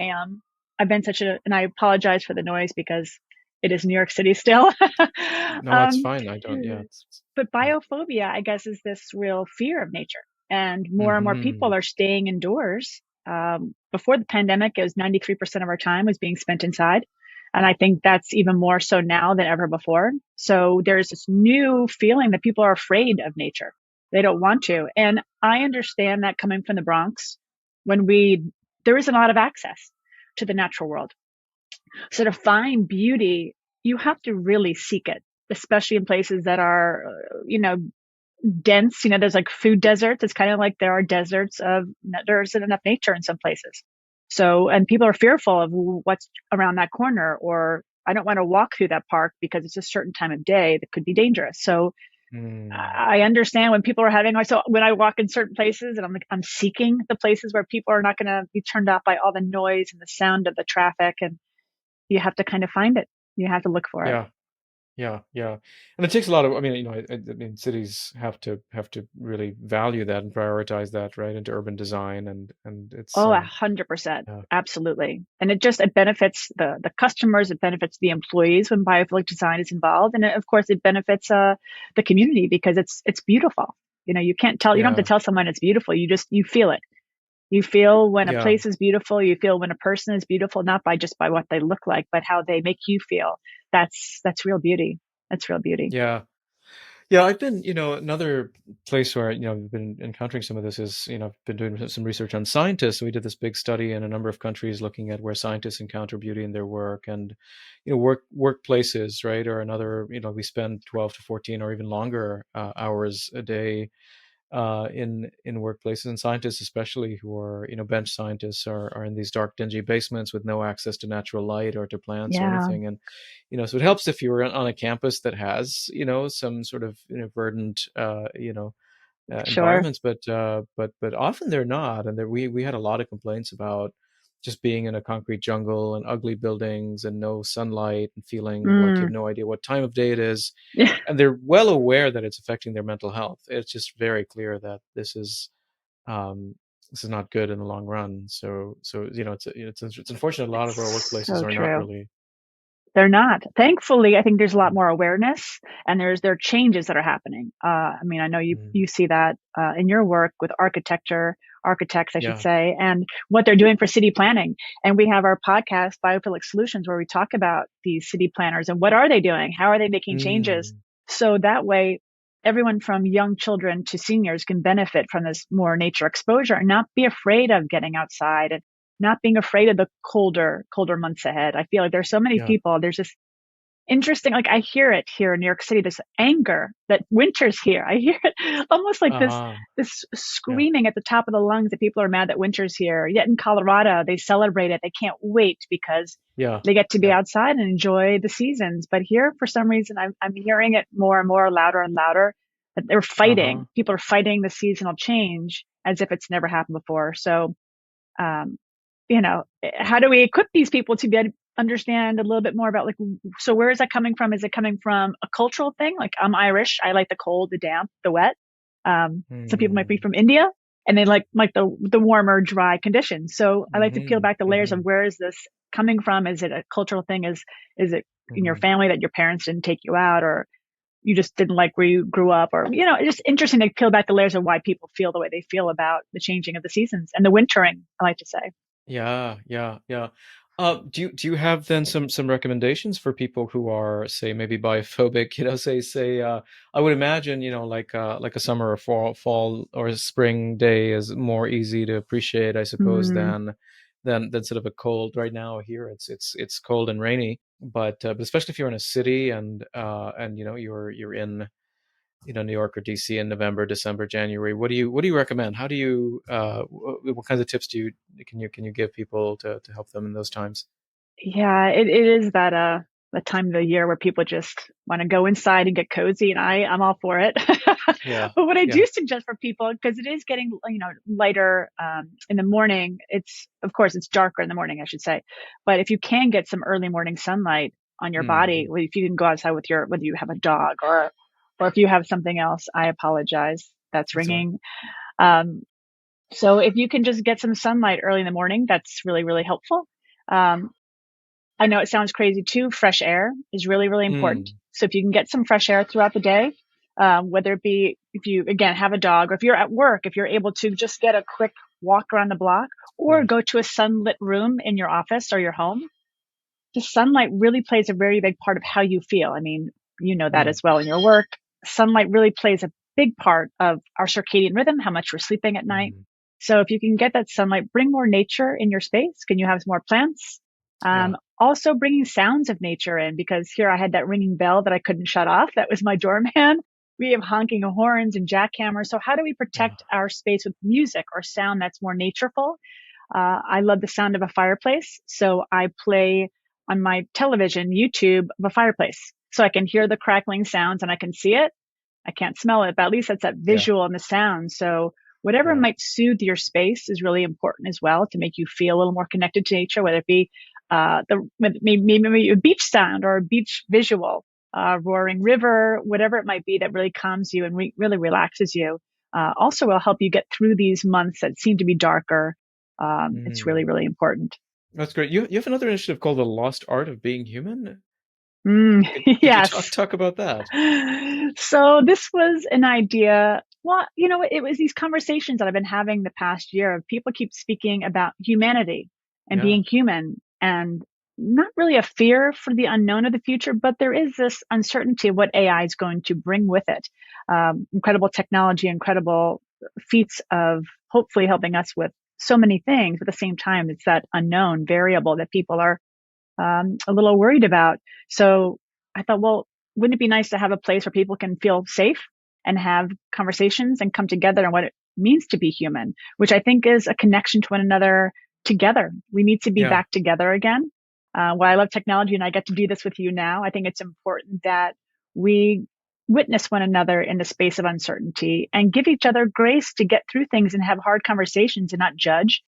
been and I apologize for the noise because it is New York City still. No, it's um, fine. I don't. Yeah. but Yeah. biophobia, I guess, is this real fear of nature. And more and more Hmm. people are staying indoors. Before the pandemic, it was 93% of our time was being spent inside. And I think that's even more so now than ever before. So there's this new feeling that people are afraid of nature. They don't want to. And I understand that coming from the Bronx, when there isn't a lot of access to the natural world. So to find beauty, you have to really seek it, especially in places that are, dense. There's like food deserts. It's kind of like there are deserts there isn't enough nature in some places. So, and people are fearful of what's around that corner, or I don't want to walk through that park because it's a certain time of day that could be dangerous. So Mm. I understand when people are so when I walk in certain places and I'm seeking the places where people are not going to be turned off by all the noise and the sound of the traffic. And you have to kind of find it. You have to look for it. Yeah. Yeah, yeah, and it takes a lot of. I mean, I mean, cities have to really value that and prioritize that, right, into urban design, and it's Oh, 100%. yeah, Absolutely. And it benefits the customers, it benefits the employees when biophilic design is involved. And of course it benefits the community because it's beautiful. You don't have to yeah, tell someone it's beautiful. You feel it. You feel when a Yeah. place is beautiful, you feel when a person is beautiful, not by just by what they look like, but how they make you feel. That's real beauty. That's real beauty. Yeah. Yeah, I've been, another place where, I've been encountering some of this is, I've been doing some research on scientists. We did this big study in a number of countries looking at where scientists encounter beauty in their work and, workplaces, right? Or another, we spend 12 to 14 or even longer hours a day in workplaces, and scientists especially who are bench scientists are in these dark dingy basements with no access to natural light or to plants or Yeah, anything. And so it helps if you're on a campus that has some sort of verdant sure. environments, but often they're not. And we had a lot of complaints about just being in a concrete jungle and ugly buildings and no sunlight and feeling like you have Mm. no idea what time of day it is, Yeah. and they're well aware that it's affecting their mental health. It's just very clear that um, this is not good in the long run. So it's unfortunate. A lot of our It's workplaces so are not true. really. They're not. Thankfully, I think there's a lot Mm, more awareness, and there are changes that are happening. I mean, I know mm, you see that in your work with architects, I should yeah. say, and what they're doing for city planning. And we have our podcast, Biophilic Solutions, where we talk about these city planners and what are they doing? How are they making changes? Mm, So that way, everyone from young children to seniors can benefit from this more nature exposure and not be afraid of getting outside and not being afraid of the colder months ahead. I feel like there's so many yeah. people. There's this interesting, like I hear it here in New York City, this anger that winter's here. I hear it almost like Uh-huh. this Yeah. screaming at the top of the lungs that people are mad that winter's here. Yet in Colorado, they celebrate it. They can't wait because Yeah. they get to be Yeah. outside and enjoy the seasons. But here, for some reason, I'm hearing it more and more, louder and louder, that they're fighting. Uh-huh. People are fighting the seasonal change as if it's never happened before. So um, how do we equip these people to be able to understand a little bit more about like, so where is that coming from? Is it coming from a cultural thing? Like I'm Irish. I like the cold, the damp, the wet. Some people might be Mm, from India and they like the warmer, dry conditions. So I like to peel mm-hmm. back the layers of Mm-hmm. where is this coming from? Is it a cultural thing? Is it in your Mm-hmm. family that your parents didn't take you out or you just didn't like where you grew up or, it's just interesting to peel back the layers of why people feel the way they feel about the changing of the seasons and the wintering, I like to say. Yeah, yeah, yeah. Do you have then some recommendations for people who are, say, maybe biophobic? I would imagine, like a summer or fall or a spring day is more easy to appreciate, I suppose, Mm, than sort of a cold. Right now here, it's cold and rainy, but especially if you're in a city and you're in New York or DC in November, December, January. What do you recommend? How do you what kinds of tips can you give people to help them in those times? yeah, it is that the time of the year where people just want to go inside and get cozy, and I'm all for it. Yeah, But what I yeah. do suggest for people, because it is getting lighter in the morning, it's of course it's darker in the morning, I should say. But if you can get some early morning sunlight on your body, Hmm. if you can go outside with your whether you have a dog or if you have something else, I apologize. That's That's all right. ringing. Um, so if you can just get some sunlight early in the morning, that's really, really helpful. Um, I know it sounds crazy too. Fresh air is really, really important. Mm, So if you can get some fresh air throughout the day, whether it be if you again have a dog or if you're at work, if you're able to just get a quick walk around the block or right. go to a sunlit room in your office or your home, the sunlight really plays a very big part of how you feel. I mean, you know that Mm, as well in your work. Sunlight really plays a big part of our circadian rhythm, how much we're sleeping at night. mm, So if you can get that sunlight, bring more nature in your space. Can you have more plants? yeah. Also bringing sounds of nature in because here I had that ringing bell that I couldn't shut off. That was my doorman. We have honking horns and jackhammers. So how do we Yeah. protect our space with music or sound that's more natureful? I love the sound of a fireplace. So I play on my television, YouTube, of a fireplace. So I can hear the crackling sounds and I can see it. I can't smell it, but at least that's that Yeah. visual and the sound. So whatever Yeah. might soothe your space is really important as well to make you feel a little more connected to nature, whether it be maybe a beach sound or a beach visual, roaring river, whatever it might be that really calms you and really relaxes you. Also will help you get through these months that seem to be darker. It's really, Mm. really important. That's great. You have another initiative called The Lost Art of Being Human. Mm, Could you talk yes. talk about that? So this was an idea. Well, it was these conversations that I've been having the past year of people keep speaking about humanity and Yeah. being human, and not really a fear for the unknown of the future, but there is this uncertainty of what AI is going to bring with it. Incredible technology, incredible feats of hopefully helping us with so many things. But at the same time, it's that unknown variable that people are a little worried about. So I thought, well, wouldn't it be nice to have a place where people can feel safe and have conversations and come together on what it means to be human, which I think is a connection to one another together. We need to be Yeah. back together again. While I love technology and I get to do this with you now, I think it's important that we witness one another in the space of uncertainty and give each other grace to get through things and have hard conversations and not judge.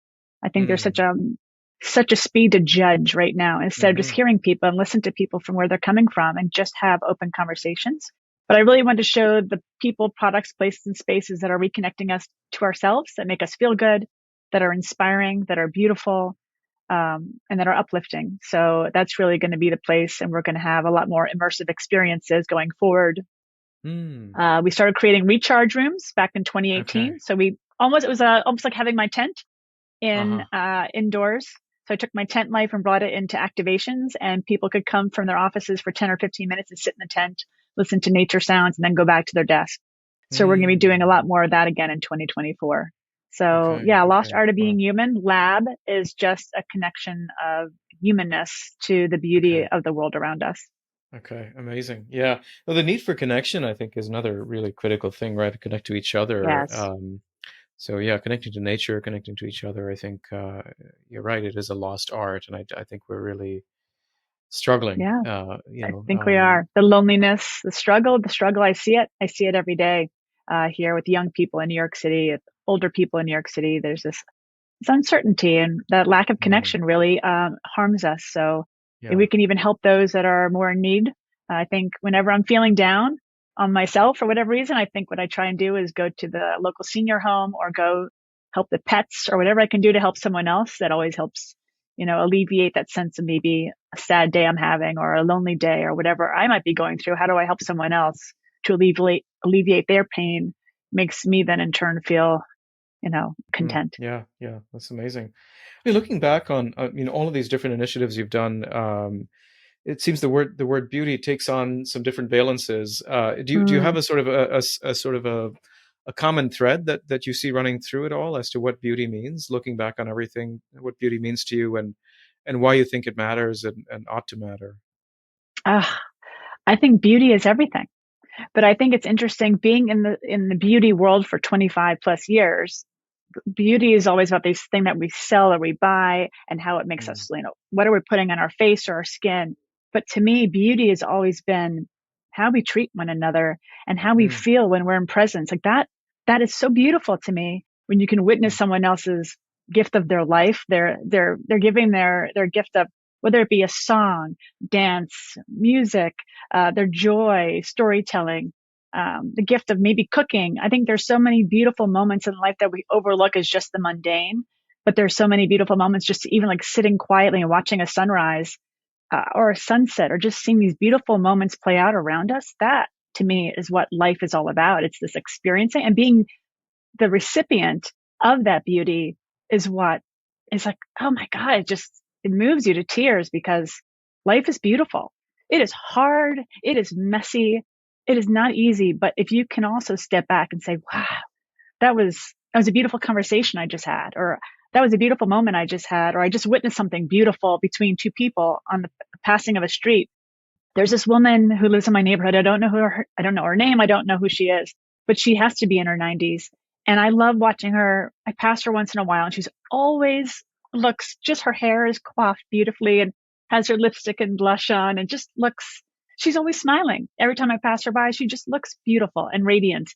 I think there's Mm. such a speed to judge right now instead of just Hmm. hearing people and listen to people from where they're coming from and just have open conversations. But I really want to show the people, products, places, and spaces that are reconnecting us to ourselves, that make us feel good, that are inspiring, that are beautiful, and that are uplifting. So that's really going to be the place. And we're going to have a lot more immersive experiences going forward. Mm. We started creating recharge rooms back in Okay. 2018. So it was almost like having my tent in Uh-huh. indoors. So I took my tent life and brought it into activations, and people could come from their offices for 10 or 15 minutes and sit in the tent, listen to nature sounds, and then go back to their desk. So we're going to be doing a lot Mm. more of that again in 2024. So Okay. yeah, Lost Okay. Art of Being Wow. Human Lab is just a connection of humanness to the beauty Okay. of the world around us. Okay. Amazing. Yeah. Well, the need for connection, I think, is another really critical thing, right? To connect to each other. Yes. So yeah, connecting to nature, connecting to each other. I think you're right. It is a lost art, and I think we're really struggling. Yeah. I think we are. The loneliness, the struggle, I see it. I see it every day here with young people in New York City, with older people in New York City. There's this uncertainty, and that lack of Mm. connection really harms us. So if Yeah. we can even help those that are more in need, I think whenever I'm feeling down on myself for whatever reason, I think what I try and do is go to the local senior home or go help the pets or whatever I can do to help someone else. That always helps, alleviate that sense of maybe a sad day I'm having or a lonely day or whatever I might be going through. How do I help someone else to alleviate their pain? Makes me then in turn feel, Mm. content. Yeah. Yeah. That's amazing. I mean, looking back on all of these different initiatives you've done, it seems the word beauty takes on some different valences. Do you have Mm. a sort of a sort of a common thread that you see running through it all as to what beauty means? Looking back on everything, what beauty means to you, and why you think it matters and ought to matter. Ah, I think beauty is everything. But I think it's interesting being in the beauty world for 25 plus years. Beauty is always about this thing that we sell or we buy and how it makes Mm. us, what are we putting on our face or our skin? But to me, beauty has always been how we treat one another and how we Mm. feel when we're in presence. Like that is so beautiful to me when you can witness Mm. someone else's gift of their life. They're giving their gift of, whether it be a song, dance, music, their joy, storytelling, the gift of maybe cooking. I think there's so many beautiful moments in life that we overlook as just the mundane, but there's so many beautiful moments just even like sitting quietly and watching a sunrise or a sunset or just seeing these beautiful moments play out around us. That to me is what life is all about. It's this experiencing and being the recipient of that beauty is what is like, oh my God, it moves you to tears because life is beautiful. It is hard. It is messy. It is not easy. But if you can also step back and say, wow, that was a beautiful conversation I just had, or that was a beautiful moment I just had, or I just witnessed something beautiful between two people on the passing of a street. There's this woman who lives in my neighborhood. I don't know her name. I don't know who she is, but she has to be in her 90s. And I love watching her. I pass her once in a while and she's always looks, just her hair is coiffed beautifully and has her lipstick and blush on and just looks, she's always smiling. Every time I pass her by, she just looks beautiful and radiant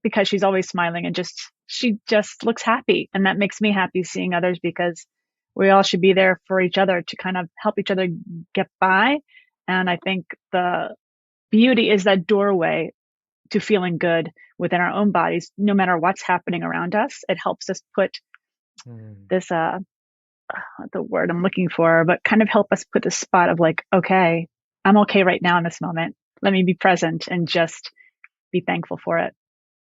because she's always smiling and she just looks happy. And that makes me happy seeing others because we all should be there for each other to kind of help each other get by. And I think the beauty is that doorway to feeling good within our own bodies, no matter what's happening around us. It helps us put Mm. this, the word I'm looking for, but kind of help us put this spot of like, okay, I'm okay right now in this moment. Let me be present and just be thankful for it.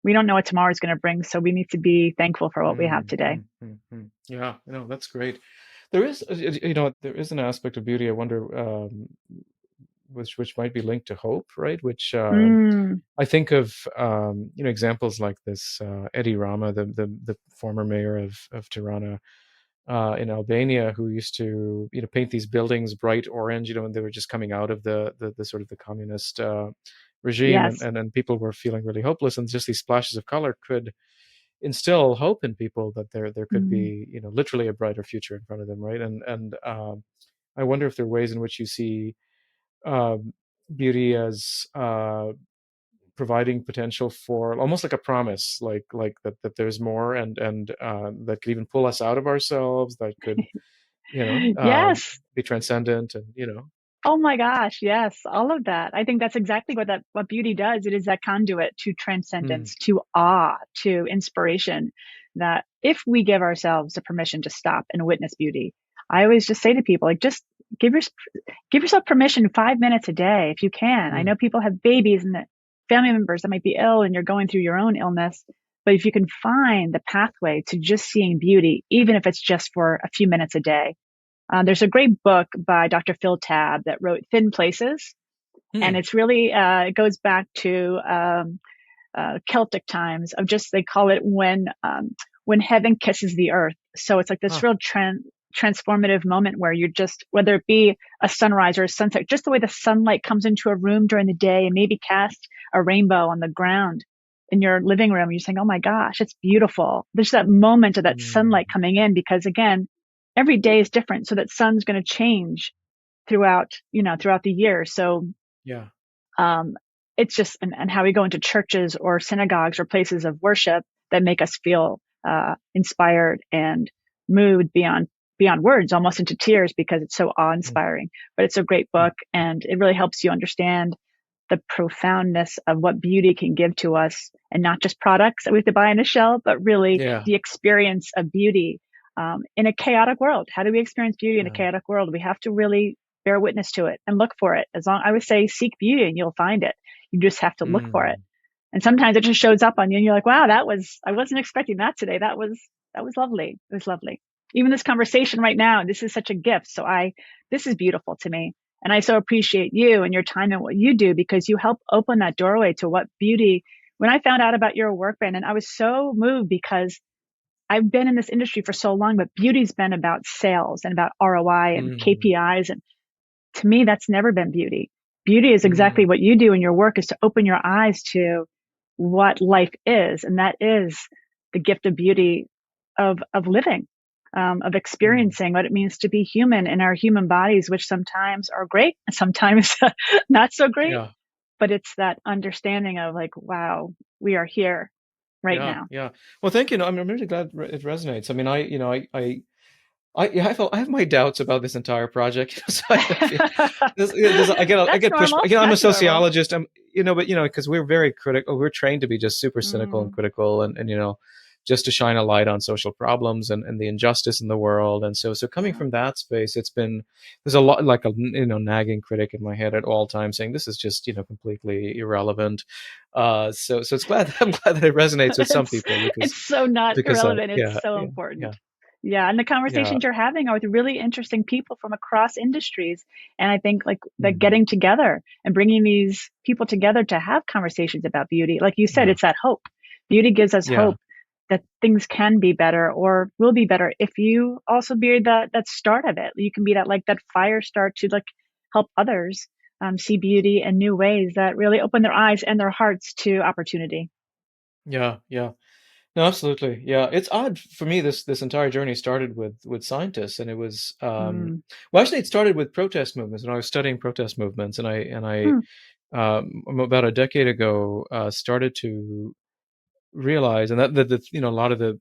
we don't know what tomorrow is going to bring. So we need to be thankful for what we have Mm, today. mm, mm, mm. Yeah, that's great. There is, there is an aspect of beauty, I wonder, which might be linked to hope, right? Which Mm, I think of, examples like this, Eddie Rama, the former mayor of Tirana, in Albania, who used to, paint these buildings bright orange, when they were just coming out of the sort of the communist regime, and, yes. and then people were feeling really hopeless, and just these splashes of color could instill hope in people that there could Mm. be, literally a brighter future in front of them, right? And I wonder if there are ways in which you see um, beauty as providing potential for almost like a promise, like that there's more, and that could even pull us out of ourselves, that could, you know um, Yes. be transcendent, and Oh my gosh, yes, all of that. I think that's exactly what beauty does. It is that conduit to mm, transcendence, to awe, to inspiration. That if we give ourselves the permission to stop and witness beauty, I always just say to people, like, just give your, give yourself permission 5 minutes a day if you can. I mm, know people have babies and family members that might be ill, and you're going through your own illness. But if you can find the pathway to just seeing beauty, even if it's just for a few minutes a day, there's a great book by Dr. Phil Tabb that wrote Thin Places. And mm. it's really, it goes back to Celtic times of just, they call it when heaven kisses the earth. So it's like this Ah, real transformative moment where you're just, whether it be a sunrise or a sunset, just the way the sunlight comes into a room during the day and maybe cast a rainbow on the ground in your living room. You're saying, oh my gosh, it's beautiful. There's that moment of that mm, sunlight coming in because again, every day is different. So that sun's going to change throughout, throughout the year. So yeah, um, it's just, and how we go into churches or synagogues or places of worship that make us feel inspired and moved beyond words, almost into tears because it's so mm, awe-inspiring. But it's a great mm, book, and it really helps you understand the profoundness of what beauty can give to us, and not just products that we have to buy on a shelf, but really yeah, the experience of beauty in a chaotic world. How do we experience beauty in a yeah, chaotic world? We have to really bear witness to it and look for it. I would say seek beauty and you'll find it. You just have to look for it. mm, And sometimes it just shows up on you and you're like, wow, I wasn't expecting that today. That was lovely. It was lovely. Even this conversation right now, this is such a gift. This is beautiful to me. And I so appreciate you and your time and what you do because you help open that doorway to what beauty. When I found out about your work, Brandon, I was so moved because I've been in this industry for so long, but beauty's been about sales and about ROI and mm, KPIs. And to me, that's never been beauty. Beauty is exactly mm, what you do in your work, is to open your eyes to what life is. And that is the gift of beauty of living, of mm. experiencing what it means to be human in our human bodies, which sometimes are great, sometimes not so great. Yeah, But it's that understanding of like, wow, we are here right yeah, now. yeah. Well, thank you. No, I'm really glad it resonates. I mean, yeah, I have my doubts about this entire project. So I feel, I That's get pushed. normal. I'm a That's normal. sociologist. But because we're very critical, we're trained to be just super cynical and Mm, critical, and just to shine a light on social problems and the injustice in the world. And so coming yeah. from that space, there's a lot, like a nagging critic in my head at all times saying this is just completely irrelevant. So it's glad I'm glad that it resonates with some it's people, it's so not because irrelevant. It's yeah, so yeah, important. yeah, Yeah, and the yeah. conversations you're having are with really interesting people from across industries. And I think like that Mm, getting together and bringing these people together to have conversations about beauty, like you said, yeah. it's that hope. Beauty gives us Yeah, hope that things can be better or will be better if you also be that start of it. You can be that fire start to like help others see beauty in new ways that really open their eyes and their hearts to opportunity. yeah, yeah. No, absolutely. Yeah, it's odd for me. This entire journey started with scientists, and it was Mm. well, actually, it started with protest movements, and I was studying protest movements, and I Hmm. about a decade ago started to realize, and that a lot of the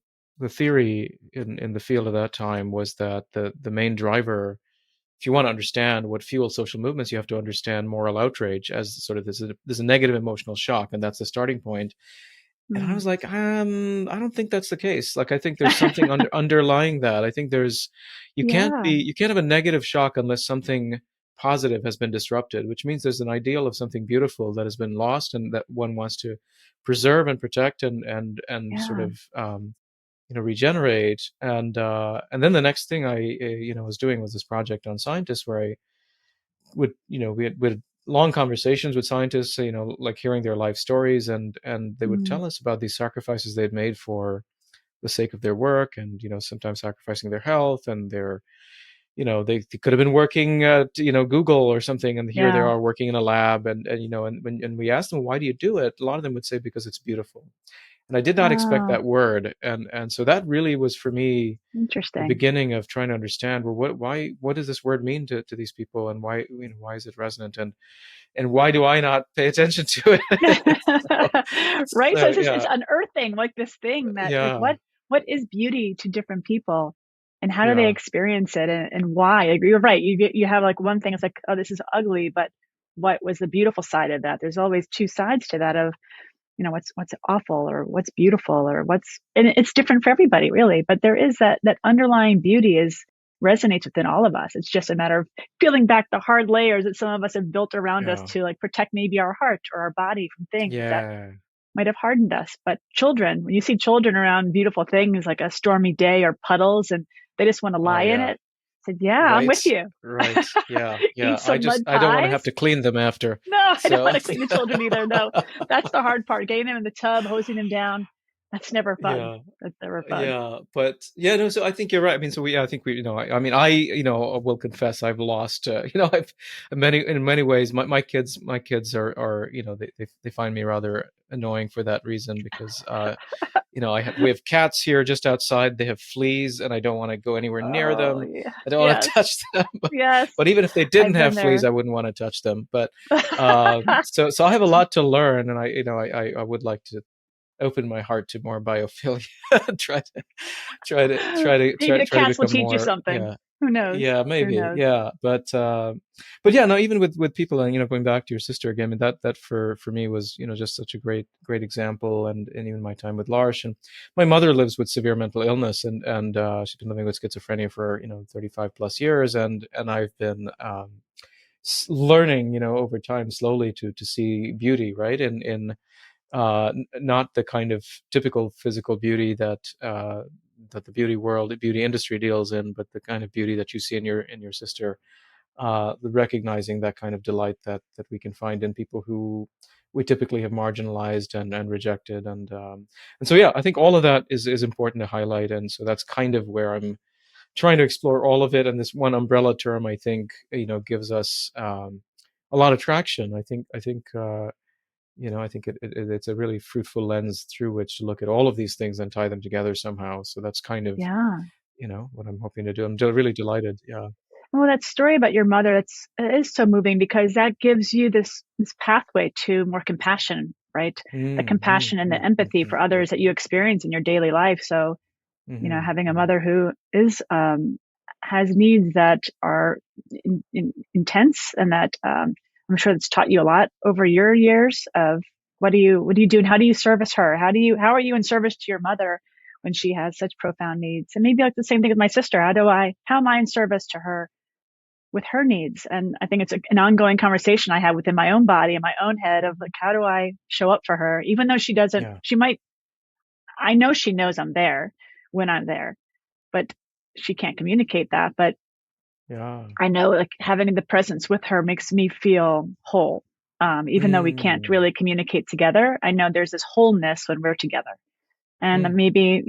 theory in the field at that time was that the main driver, if you want to understand what fuels social movements, you have to understand moral outrage as sort of this a negative emotional shock, and that's the starting point. And I Mm. was like, I don't think that's the case. Like, I think there's something underlying that. I think you can't Yeah. have a negative shock unless something positive has been disrupted, which means there's an ideal of something beautiful that has been lost and that one wants to preserve and protect and sort Yeah. of regenerate. And then the next thing I was doing was this project on scientists where I would we had long conversations with scientists, like hearing their life stories, and they would Mm. tell us about these sacrifices they'd made for the sake of their work, and sometimes sacrificing their health and their they could have been working at Google or something, and here they Yeah. are working in a lab, and we asked them, why do you do it? A lot of them would say, because it's beautiful. And I did not expect Oh, that word, and so that really was for me the interesting. beginning of trying to understand, well, what does this word mean to these people, and why is it resonant, and why do I not pay attention to it? so, Right. So so it's yeah, unearthing like this thing that like yeah, what is beauty to different people, and how do they yeah, experience it, and why? Like, you're right. You have like one thing, it's like, oh, this is ugly, but what was the beautiful side of that? There's always two sides to that of, what's awful or what's beautiful or and it's different for everybody really, but there is that underlying beauty resonates within all of us. It's just a matter of peeling back the hard layers that some of us have built around us yeah, to like protect maybe our heart or our body from things that yeah. might have hardened us. But children, when you see children around beautiful things like a stormy day or puddles and they just want to lie Oh in yeah. it, I said, yeah, I'm Right. with you. Right. Yeah. Yeah. Eat some mud I don't want to have pies. to clean them after. No, I don't So want to clean the children either. No, that's the hard part. Getting them in the tub, hosing them down. That's never fun. yeah. That's never fun. Yeah, but yeah, no. So I think you're right. I mean, so I think we, I mean, will confess I've lost. I've in many ways, my kids are, they find me rather annoying for that reason because, we have cats here just outside. They have fleas, and I don't want to go anywhere near Oh, them. yeah. I don't want to Yes. touch them. Yes. But even if they didn't I've been have fleas, there. I wouldn't want to touch them. But so I have a lot to learn, and I would like to open my heart to more biophilia. try to Maybe the try to cats will become teach you more. something. Yeah, Who knows? yeah, Who maybe, knows? yeah, but yeah, no, even with people, and going back to your sister again, I mean, that for me was just such a great example, and even my time with Lars. And my mother lives with severe mental illness, and she's been living with schizophrenia for 35 plus years, and I've been learning over time slowly to see beauty, right, not the kind of typical physical beauty that the beauty world, the beauty industry deals in, but the kind of beauty that you see in your sister, recognizing that kind of delight that we can find in people who we typically have marginalized and rejected, and so yeah, I think all of that is important to highlight, and so that's kind of where I'm trying to explore all of it. And this one umbrella term, I think, gives us a lot of traction. I think it's a really fruitful lens through which to look at all of these things and tie them together somehow. So that's kind of, Yeah. what I'm hoping to do. I'm really delighted. Yeah. Well, that story about your mother, it is so moving because that gives you this pathway to more compassion, right? The Mm, mm, compassion and the mm, mm, empathy mm, for mm, others that you experience in your daily life. So, mhm, having a mhm. mother who is has needs that are intense, and that I'm sure that's taught you a lot over your years of what do you do and how do you service her? How are you in service to your mother when she has such profound needs? And maybe like the same thing with my sister. How am I in service to her with her needs? And I think it's an ongoing conversation I have within my own body and my own head of like, how do I show up for her? Even though Yeah. I know she knows I'm there when I'm there, but she can't communicate that. But Yeah. I know like having the presence with her makes me feel whole. Even though we can't Mm, really communicate together, I know there's this wholeness when we're together. And mm, maybe,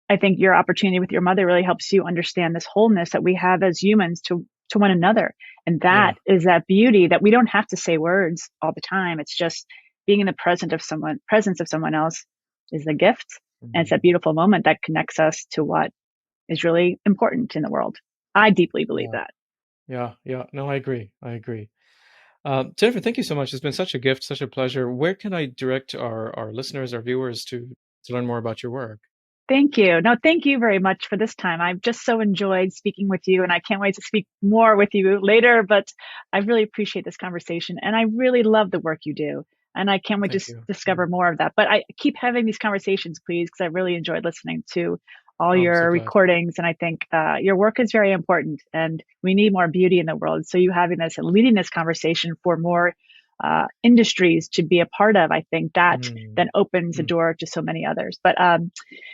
I think your opportunity with your mother really helps you understand this wholeness that we have as humans to one another. And that yeah. is that beauty that we don't have to say words all the time. It's just being in the presence of someone else is the gift. And it's that Mm, beautiful moment that connects us to what is really important in the world. I deeply believe yeah. that. Yeah. Yeah. No, I agree. I agree. Jennifer, thank you so much. It's been such a gift, such a pleasure. Where can I direct our listeners, our viewers to learn more about your work? Thank you. No, thank you very much for this time. I've just so enjoyed speaking with you, and I can't wait to speak more with you later. But I really appreciate this conversation, and I really love the work you do. And I can't wait to Thank you. discover more of that. But I keep having these conversations, please, because I really enjoyed listening to all Oh, I'm so your glad. recordings. And I think your work is very important, and we need more beauty in the world. So you having this and leading this conversation for more industries to be a part of, I think that Mm, then opens the mm, door to so many others. But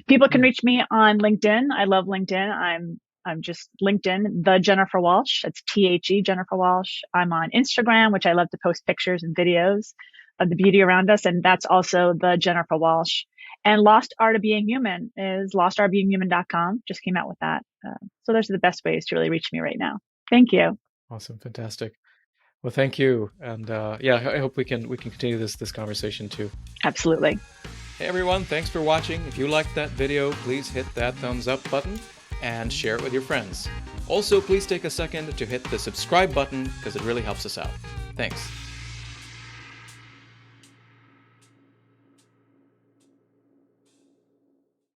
people can mm. reach me on LinkedIn. I love LinkedIn. I'm just LinkedIn, the Jennifer Walsh. That's THE Jennifer Walsh. I'm on Instagram, which I love to post pictures and videos of the beauty around us. And that's also the Jennifer Walsh. And Lost Art of Being Human is lostartofbeinghuman.com. Just came out with that. So those are the best ways to really reach me right now. Thank you. Awesome. Fantastic. Well, thank you. And yeah, I hope we can continue this conversation too. Absolutely. Hey everyone, thanks for watching. If you liked that video, please hit that thumbs up button and share it with your friends. Also, please take a second to hit the subscribe button because it really helps us out. Thanks.